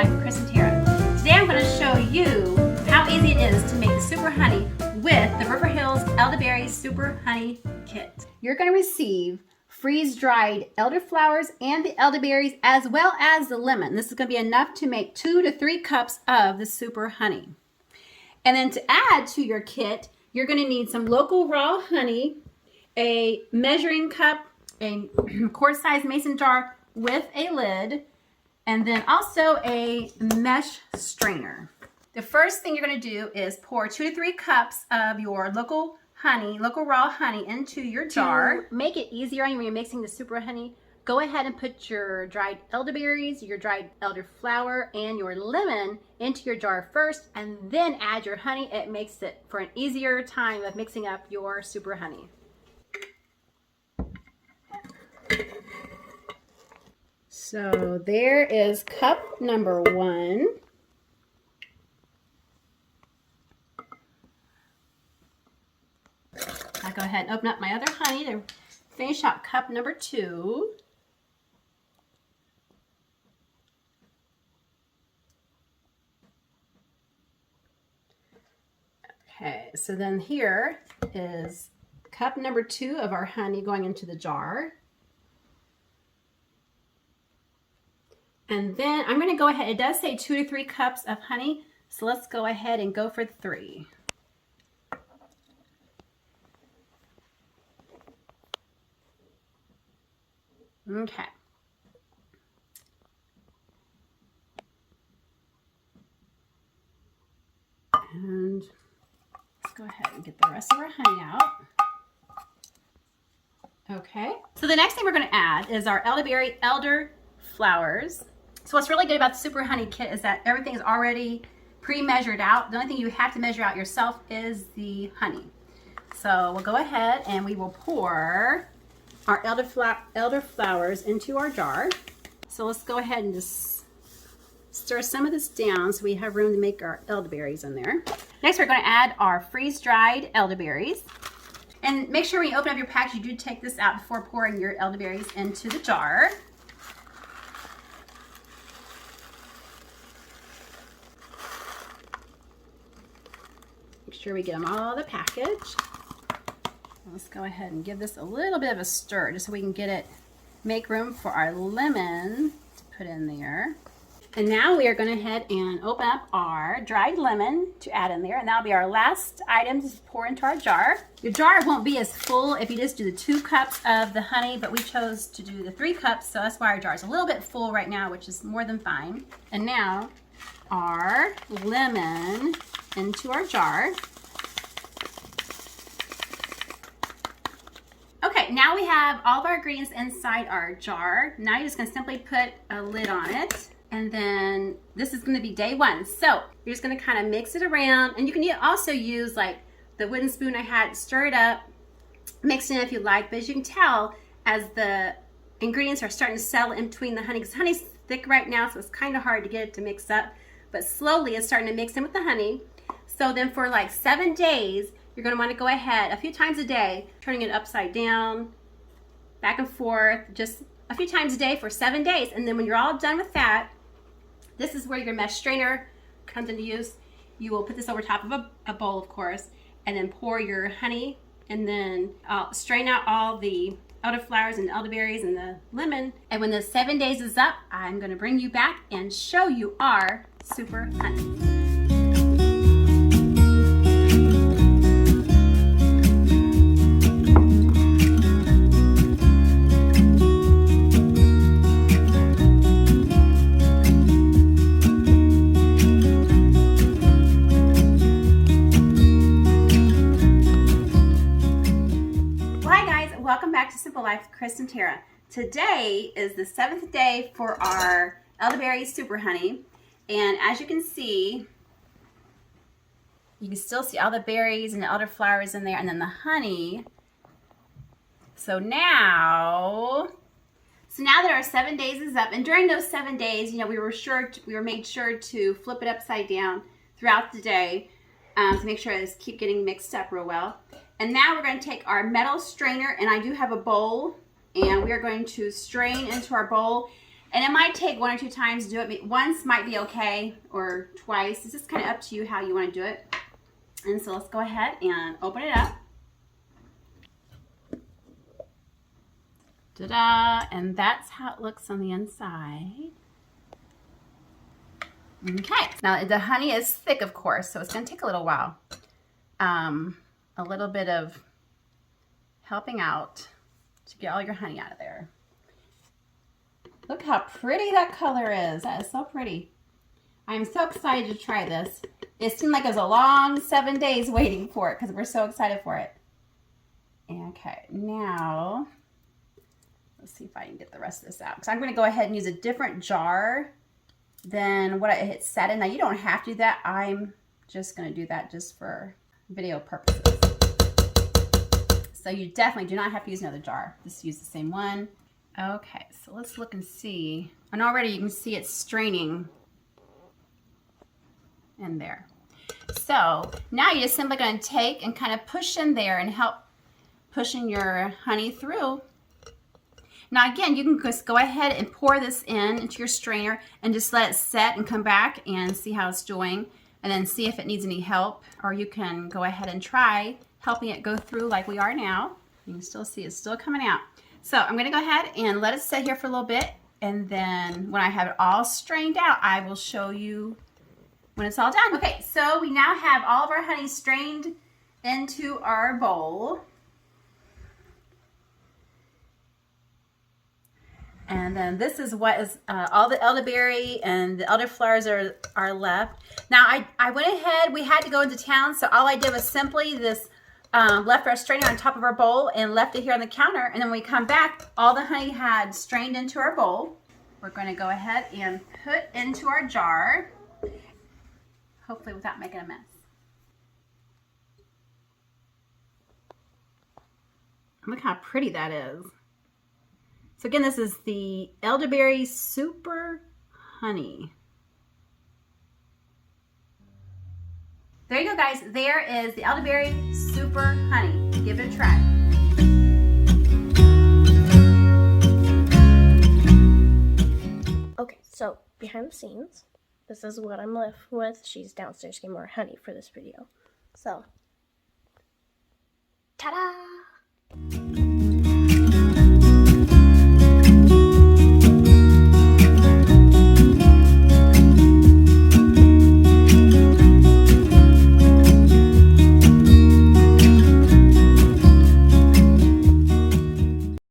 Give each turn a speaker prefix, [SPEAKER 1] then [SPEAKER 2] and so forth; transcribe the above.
[SPEAKER 1] Life with Chris and Tara. Today I'm going to show you how easy it is to make the super honey with the River Hills Elderberry Super Honey Kit. You're going to receive freeze-dried elderflowers and the elderberries as well as the lemon. This is going to be enough to make 2 to 3 cups of the super honey. And then to add to your kit, you're going to need some local raw honey, a measuring cup, a quart-sized mason jar with a lid, and then also a mesh strainer. The first thing you're going to do is pour 2 to 3 cups of your local raw honey into your jar. To make it easier on you when you're mixing the super honey, go ahead and put your dried elderberries, your dried elderflower, and your lemon into your jar first, and then add your honey. It makes it for an easier time of mixing up your super honey. So there is cup number 1. I'll go ahead and open up my other honey to finish out cup number 2. Okay, so then here is cup number 2 of our honey going into the jar. And then I'm going to go ahead, it does say 2 to 3 cups of honey, so let's go ahead and go for 3. Okay. And let's go ahead and get the rest of our honey out. Okay. So the next thing we're going to add is our elderberry elderflowers. So what's really good about the Super Honey Kit is that everything is already pre-measured out. The only thing you have to measure out yourself is the honey. So we'll go ahead and we will pour our elderflowers into our jar. So let's go ahead and just stir some of this down so we have room to make our elderberries in there. Next, we're going to add our freeze-dried elderberries. And make sure when you open up your package, you do take this out before pouring your elderberries into the jar. Make sure we get them all out of the package. Let's go ahead and give this a little bit of a stir just so we can get it, make room for our lemon to put in there. And now we are going to head and open up our dried lemon to add in there, and that'll be our last item to pour into our jar. Your jar won't be as full if you just do the 2 cups of the honey, but we chose to do the 3 cups, so that's why our jar is a little bit full right now, which is more than fine. And now our lemon into our jar. Okay, now we have all of our ingredients inside our jar. Now you're just going to simply put a lid on it. And then this is going to be day 1. So you're just going to kind of mix it around. And you can also use like the wooden spoon I had, stir it up, mix it in if you like. But as you can tell, as the ingredients are starting to settle in between the honey, because honey's thick right now, so it's kind of hard to get it to mix up. But slowly it's starting to mix in with the honey. So then for like 7 days, you're going to want to go ahead a few times a day, turning it upside down, back and forth, just a few times a day for 7 days. And then when you're all done with that, this is where your mesh strainer comes into use. You will put this over top of a bowl, of course, and then pour your honey, and then strain out all the elderflowers and elderberries and the lemon. And when the 7 days is up, I'm going to bring you back and show you our super honey. Welcome back to Simple Life with Chris and Tara. Today is the 7th day for our Elderberry Super Honey, and as you can see, you can still see all the berries and the elderflowers in there, and then the honey. So now that our 7 days is up, and during those 7 days, we were made sure to flip it upside down throughout the day to make sure it's keep getting mixed up real well. And now we're going to take our metal strainer, and I do have a bowl, and we are going to strain into our bowl. And it might take 1 or 2 times to do it. Once might be okay, or twice. It's just kind of up to you how you want to do it. And so let's go ahead and open it up. Ta-da! And that's how it looks on the inside. Okay, now the honey is thick, of course, so it's going to take a little while. A little bit of helping out to get all your honey out of there. Look how pretty that color is. That is so pretty. I'm so excited to try this. It seemed like it was a long 7 days waiting for it because we're so excited for it. Okay, now let's see if I can get the rest of this out. Because I'm going to go ahead and use a different jar than what I had set in. Now you don't have to do that. I'm just going to do that just for video purposes. So you definitely do not have to use another jar. Just use the same one. Okay, so let's look and see. And already you can see it's straining in there. So now you're just simply going to take and kind of push in there and help pushing your honey through. Now again, you can just go ahead and pour this into your strainer and just let it set and come back and see how it's doing, and then see if it needs any help, or you can go ahead and try helping it go through like we are now. You can still see it's still coming out. So I'm going to go ahead and let it sit here for a little bit, and then when I have it all strained out, I will show you when it's all done. Okay, so we now have all of our honey strained into our bowl. And then this is what is all the elderberry and the elderflowers are left. Now I went ahead, we had to go into town, so all I did was simply this left our strainer on top of our bowl and left it here on the counter. And then when we come back, all the honey had strained into our bowl. We're going to go ahead and put into our jar, hopefully without making a mess. Look how pretty that is. So again, this is the Elderberry Super Honey. There you go, guys. There is the Elderberry Super Honey. Give it a try.
[SPEAKER 2] Okay, so behind the scenes, this is what I'm left with. She's downstairs getting more honey for this video. So, ta-da!